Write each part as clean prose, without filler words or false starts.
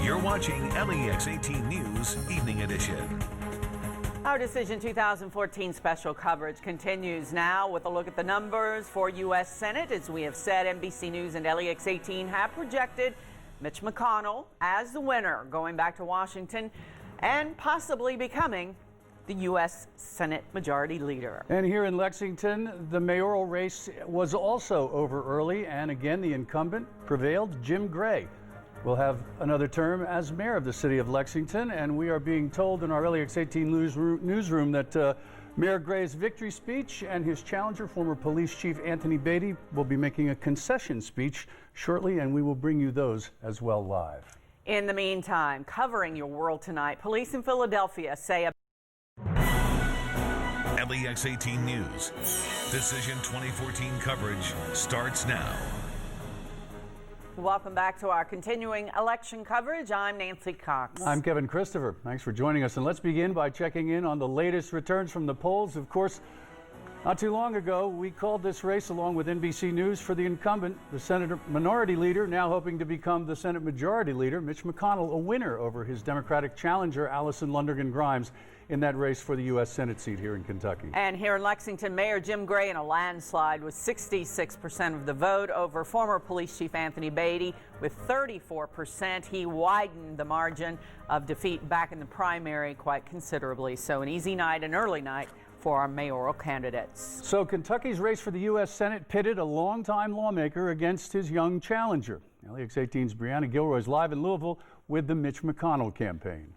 You're watching LEX-18 News Evening Edition. Our Decision 2014 special coverage continues now with a look at the numbers for U.S. Senate. As we have said, NBC News and LEX-18 have projected Mitch McConnell as the winner, going back to Washington and possibly becoming the U.S. Senate Majority Leader. And here in Lexington, the mayoral race was also over early, and again the incumbent prevailed. Jim Gray will have another term as mayor of the city of Lexington, and we are being told in our LEX-18 newsroom that Mayor Gray's victory speech and his challenger, former Police Chief Anthony Beatty, will be making a concession speech shortly, and we will bring you those as well live. In the meantime, covering your world tonight, police in Philadelphia say LEX-18 News Decision 2014 coverage starts now. Welcome back to our continuing election coverage. I'm Nancy Cox. I'm Kevin Christopher. Thanks for joining us. And let's begin by checking in on the latest returns from the polls. Of course, not too long ago, we called this race along with NBC News for the incumbent, the Senate Minority Leader, now hoping to become the Senate Majority Leader, Mitch McConnell, a winner over his Democratic challenger, Alison Lundergan Grimes, in that race for the U.S. Senate seat here in Kentucky. And here in Lexington, Mayor Jim Gray in a landslide with 66% of the vote over former Police Chief Anthony Beatty with 34%. He widened the margin of defeat back in the primary quite considerably. So an easy night, an early night for our mayoral candidates. So Kentucky's race for the U.S. Senate pitted a longtime lawmaker against his young challenger. LEX-18's Breanna Gilroy is live in Louisville with the Mitch McConnell campaign.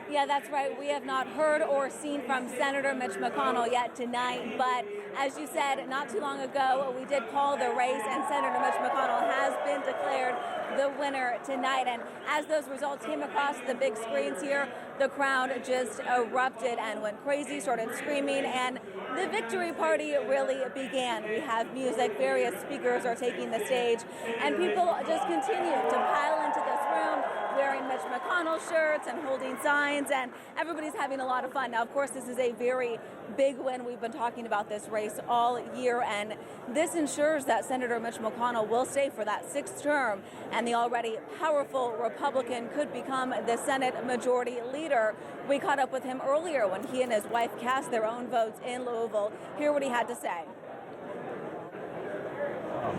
Yeah, that's right. We have not heard or seen from Senator Mitch McConnell yet tonight. But as you said, not too long ago, we did call the race, and Senator Mitch McConnell has been declared the winner tonight. And as those results came across the big screens here, the crowd just erupted and went crazy, started screaming, and the victory party really began. We have music, various speakers are taking the stage, and people just continue to pile into this room, wearing Mitch McConnell shirts and holding signs, and everybody's having a lot of fun. Now, of course, this is a very big win. We've been talking about this race all year, and this ensures that Senator Mitch McConnell will stay for that sixth term, and the already powerful Republican could become the Senate Majority Leader. We caught up with him earlier when he and his wife cast their own votes in Louisville. Hear what he had to say.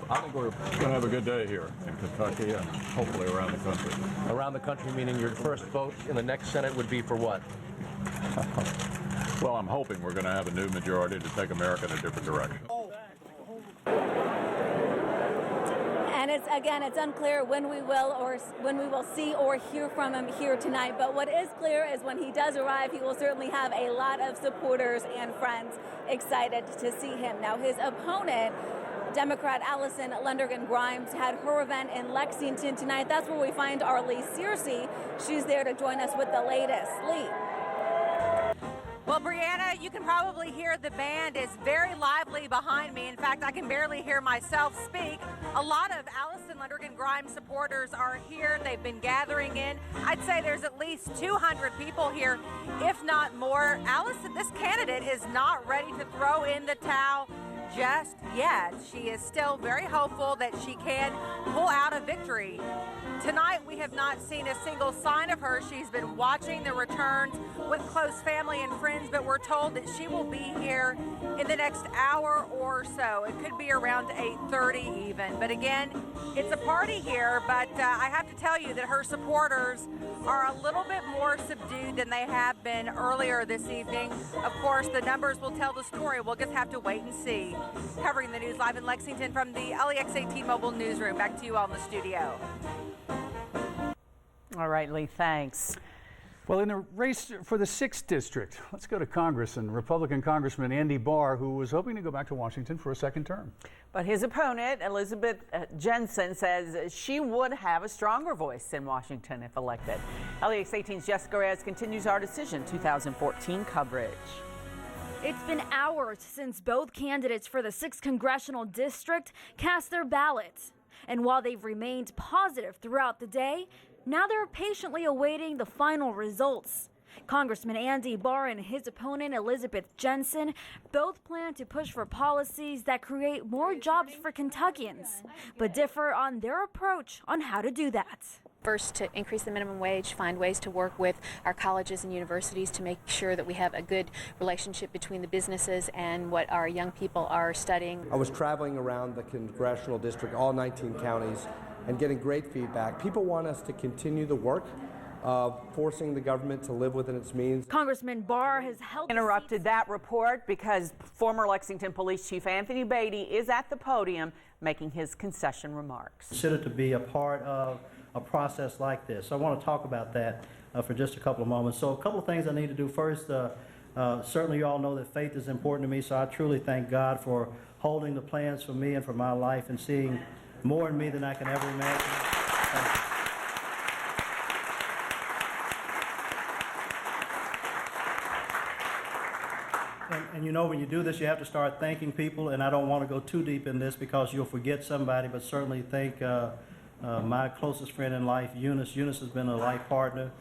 I think we're going to have a good day here in Kentucky and hopefully around the country. Around the country, meaning your first vote in the next Senate would be for what? Well, I'm hoping we're going to have a new majority to take America in a different direction. And it's unclear when we will see or hear from him here tonight. But what is clear is when he does arrive, he will certainly have a lot of supporters and friends excited to see him. Now, his opponent, Democrat Alison Lundergan Grimes, had her event in Lexington tonight. That's where we find our Leigh Searcy. She's there to join us with the latest. Leigh. Well, Breanna, you can probably hear the band is very lively behind me. In fact, I can barely hear myself speak. A lot of Alison Lundergan Grimes supporters are here. They've been gathering in. I'd say there's at least 200 people here, if not more. Alison, this candidate is not ready to throw in the towel just yet. She is still very hopeful that she can pull out a victory. Tonight, we have not seen a single sign of her. She's been watching the returns with close family and friends, but we're told that she will be here in the next hour or so. It could be around 8:30 even. But again, it's a party here, but I have to tell you that her supporters are a little bit more subdued than they have been earlier this evening. Of course, the numbers will tell the story. We'll just have to wait and see. Covering the news live in Lexington from the LEX-18 mobile newsroom. Back to you all in the studio. All right, Leigh, thanks. Well, in the race for the 6th district, let's go to Congress and Republican Congressman Andy Barr, who was hoping to go back to Washington for a second term. But his opponent, Elizabeth Jensen, says she would have a stronger voice in Washington if elected. LEX-18's Jessica Reyes continues our Decision 2014 coverage. It's been hours since both candidates for the 6th congressional district cast their ballots. And while they've remained positive throughout the day, now they're patiently awaiting the final results. Congressman Andy Barr and his opponent Elizabeth Jensen both plan to push for policies that create more jobs for Kentuckians, but differ on their approach on how to do that. First, to increase the minimum wage, find ways to work with our colleges and universities to make sure that we have a good relationship between the businesses and what our young people are studying. I was traveling around the congressional district, all 19 counties, and getting great feedback. People want us to continue the work of forcing the government to live within its means. Congressman Barr has held Interrupted that report because former Lexington Police Chief Anthony Beatty is at the podium making his concession remarks. Consider to be a part of a process like this. So I want to talk about that for just a couple of moments. So a couple of things I need to do. First, certainly you all know that faith is important to me, so I truly thank God for holding the plans for me and for my life and seeing more in me than I can ever imagine. Thank you. And you know, when you do this, you have to start thanking people, and I don't want to go too deep in this because you'll forget somebody, but certainly thank my closest friend in life, Eunice. Eunice has been a life partner.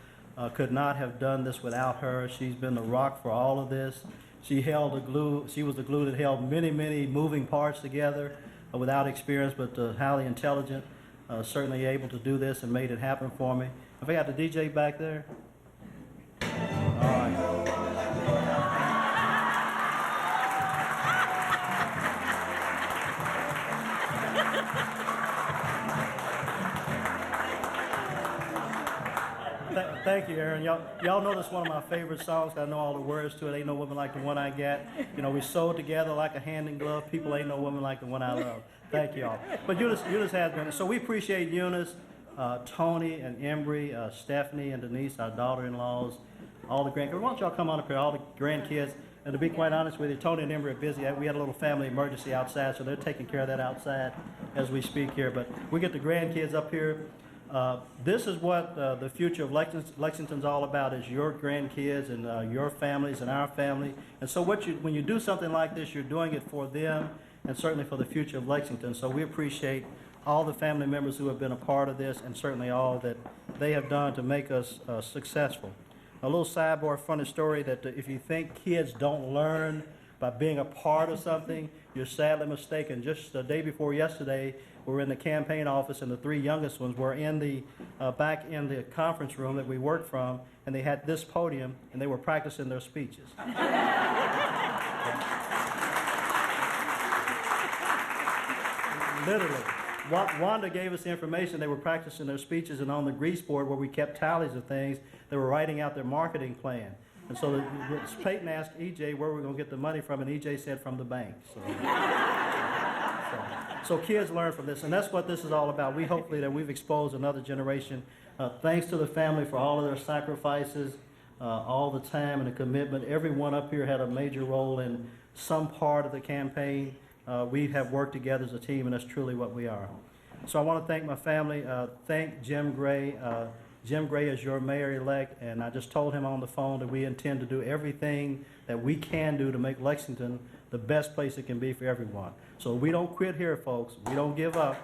Could not have done this without her. She's been the rock for all of this. She held the glue. She was the glue that held many, many moving parts together without experience, but highly intelligent, certainly able to do this and made it happen for me. Have I got the DJ back there? All right. Thank you, Aaron. Y'all know this is one of my favorite songs. I know all the words to it. Ain't no woman like the one I got. You know, we sewed together like a hand in glove. People ain't no woman like the one I love. Thank y'all. But Eunice has been. So we appreciate Eunice, Tony and Embry, Stephanie and Denise, our daughter-in-laws, all the grandkids. Why don't y'all come on up here, all the grandkids. And to be quite honest with you, Tony and Embry are busy. We had a little family emergency outside, so they're taking care of that outside as we speak here. But we get the grandkids up here. This is what the future of Lexington's all about, is your grandkids and your families and our family. And so when you do something like this, you're doing it for them and certainly for the future of Lexington. So we appreciate all the family members who have been a part of this and certainly all that they have done to make us successful. A little sidebar funny story that if you think kids don't learn by being a part of something, you're sadly mistaken. Just the day before yesterday, we were in the campaign office, and the three youngest ones were in the back in the conference room that we worked from, and they had this podium, and they were practicing their speeches. Literally. Wanda gave us the information. They were practicing their speeches, and on the grease board where we kept tallies of things, they were writing out their marketing plan. And so Peyton asked EJ where we're going to get the money from, and EJ said from the bank. So kids learn from this, and that's what this is all about. We hopefully that we've exposed another generation. Thanks to the family for all of their sacrifices, all the time and the commitment. Everyone up here had a major role in some part of the campaign. We have worked together as a team, and that's truly what we are. So I want to thank my family. Thank Jim Gray. Jim Gray is your mayor-elect, and I just told him on the phone that we intend to do everything that we can do to make Lexington the best place it can be for everyone. So we don't quit here, folks. We don't give up.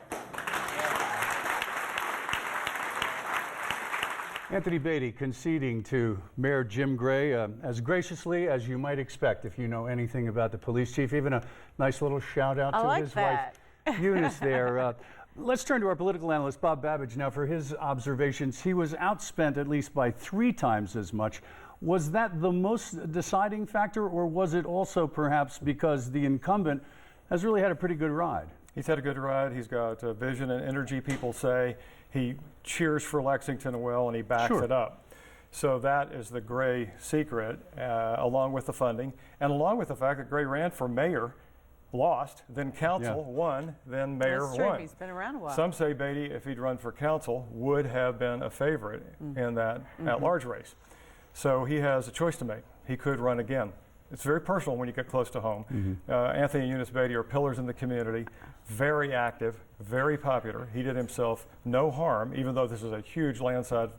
Anthony Beatty conceding to Mayor Jim Gray as graciously as you might expect if you know anything about the police chief. Even a nice little shout out to his wife, Eunice there. Let's turn to our political analyst, Bob Babbage, now for his observations. He was outspent at least by 3 times as much. Was that the most deciding factor, or was it also perhaps because the incumbent has really had a pretty good ride? He's had a good ride. He's got vision and energy, people say. He cheers for Lexington well, and he backs it up. So that is the Gray secret, along with the funding, and along with the fact that Gray ran for mayor, lost, then council, won, then mayor, That's true. won. He's been around a while. Some say Beatty, if he'd run for council, would have been a favorite in that at-large race. So he has a choice to make. He could run again. It's very personal when you get close to home. Anthony and Eunice Beatty are pillars in the community, very active, very popular. He did himself no harm, even though this is a huge landslide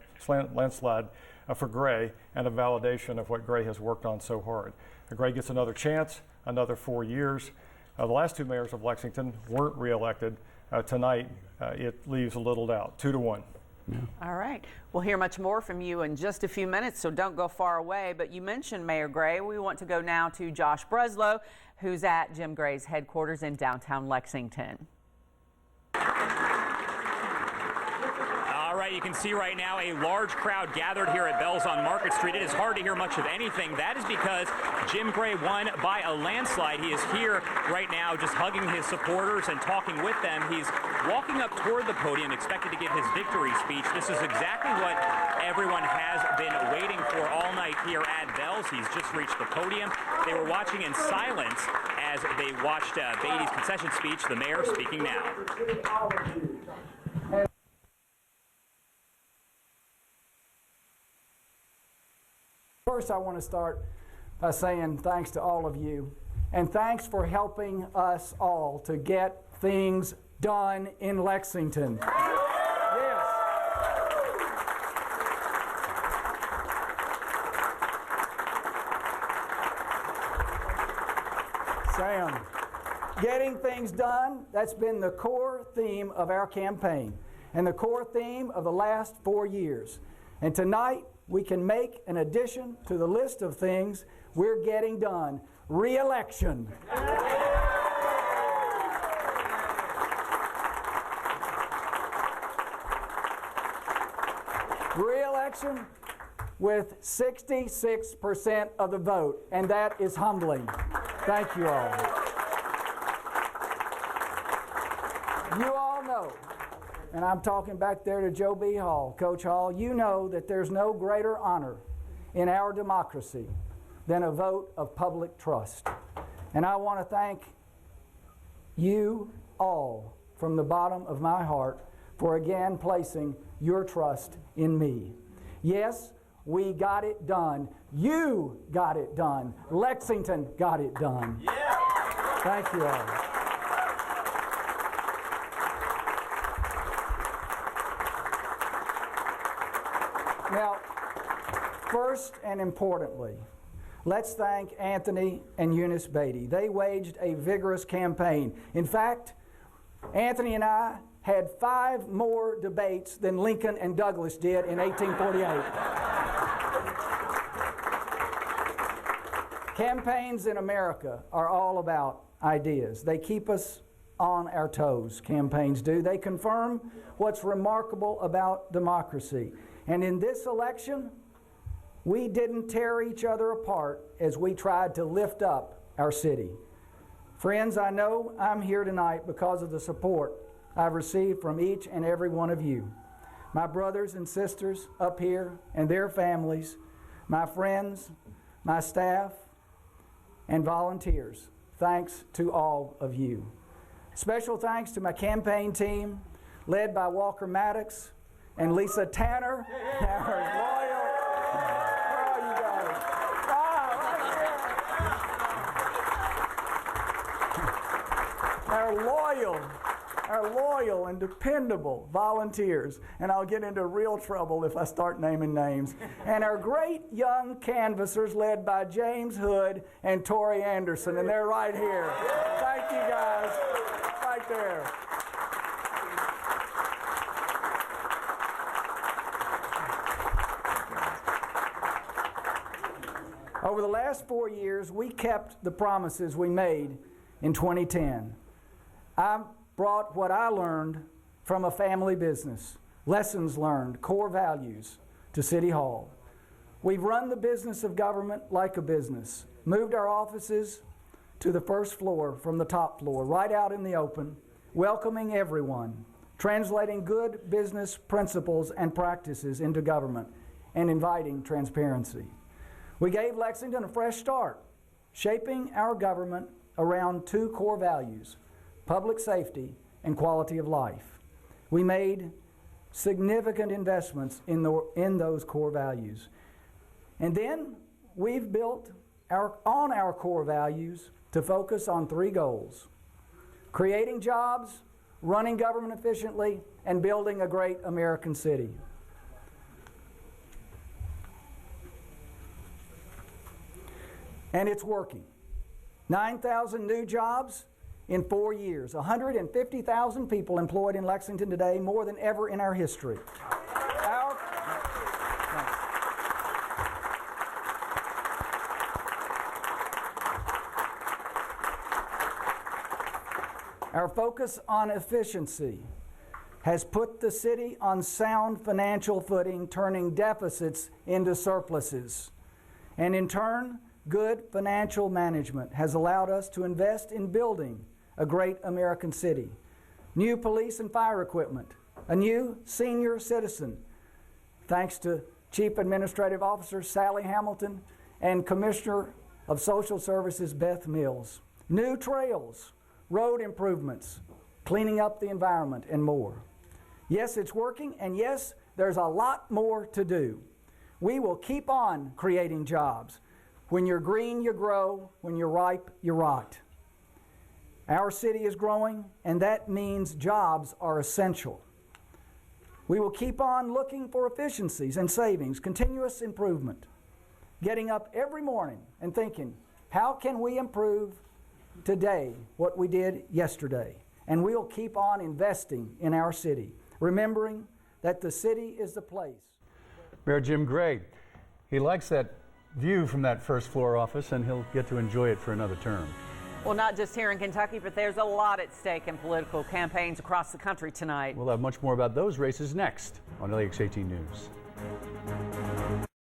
for Gray and a validation of what Gray has worked on so hard. Gray gets another chance, another 4 years. The last 2 mayors of Lexington weren't reelected. Tonight, it leaves a little doubt, 2-1. All right. We'll hear much more from you in just a few minutes, so don't go far away. But you mentioned Mayor Gray. We want to go now to Josh Breslow, who's at Jim Gray's headquarters in downtown Lexington. All right, you can see right now a large crowd gathered here at Bell's on Market Street. It is hard to hear much of anything. That is because Jim Gray won by a landslide. He is here right now just hugging his supporters and talking with them. He's walking up toward the podium, expected to give his victory speech. This is exactly what everyone has been waiting for all night here at Bell's. He's just reached the podium. They were watching in silence as they watched Beatty's concession speech. The mayor speaking now. First, I want to start by saying thanks to all of you, and thanks for helping us all to get things done in Lexington. Yes. Sam, getting things done, that's been the core theme of our campaign and the core theme of the last 4 years. And tonight, we can make an addition to the list of things we're getting done. Re-election. Re-election with 66% of the vote, and that is humbling. Thank you all. You all know, and I'm talking back there to Joe B. Hall, Coach Hall, you know that there's no greater honor in our democracy than a vote of public trust. And I want to thank you all from the bottom of my heart for again placing your trust in me. Yes, we got it done. You got it done. Lexington got it done. Yeah. Thank you all. Now, first and importantly, let's thank Anthony and Eunice Beatty. They waged a vigorous campaign. In fact, Anthony and I had 5 more debates than Lincoln and Douglas did in 1848. Campaigns in America are all about ideas. They keep us on our toes, campaigns do. They confirm what's remarkable about democracy. And in this election, we didn't tear each other apart as we tried to lift up our city. Friends, I know I'm here tonight because of the support I've received from each and every one of you. My brothers and sisters up here and their families, my friends, my staff, and volunteers. Thanks to all of you. Special thanks to my campaign team, led by Walker Maddox and Lisa Tanner, our loyal. Where are you guys? Our loyal and dependable volunteers, and I'll get into real trouble if I start naming names, and our great young canvassers led by James Hood and Tori Anderson, and they're right here. Thank you guys, right there. Over the last 4 years, we kept the promises we made in 2010. I brought what I learned from a family business, lessons learned, core values, to City Hall. We've run the business of government like a business, moved our offices to the first floor from the top floor, right out in the open, welcoming everyone, translating good business principles and practices into government, and inviting transparency. We gave Lexington a fresh start, shaping our government around 2 core values, public safety and quality of life. We made significant investments in those core values. And then we've built on our core values to focus on 3 goals: creating jobs, running government efficiently, and building a great American city. And it's working. 9,000 new jobs in 4 years. 150,000 people employed in Lexington today, more than ever in our history. Our focus on efficiency has put the city on sound financial footing, turning deficits into surpluses. And in turn, good financial management has allowed us to invest in building a great American city. New police and fire equipment, a new senior citizen, thanks to Chief Administrative Officer Sally Hamilton and Commissioner of Social Services Beth Mills. New trails, road improvements, cleaning up the environment, and more. Yes, it's working, and yes, there's a lot more to do. We will keep on creating jobs. When you're green, you grow. When you're ripe, you rot. Our city is growing, and that means jobs are essential. We will keep on looking for efficiencies and savings, continuous improvement, getting up every morning and thinking, how can we improve today what we did yesterday? And we'll keep on investing in our city, remembering that the city is the place. Mayor Jim Gray, he likes that view from that first floor office, and he'll get to enjoy it for another term. Well, not just here in Kentucky, but there's a lot at stake in political campaigns across the country tonight. We'll have much more about those races next on WLEX-18 News.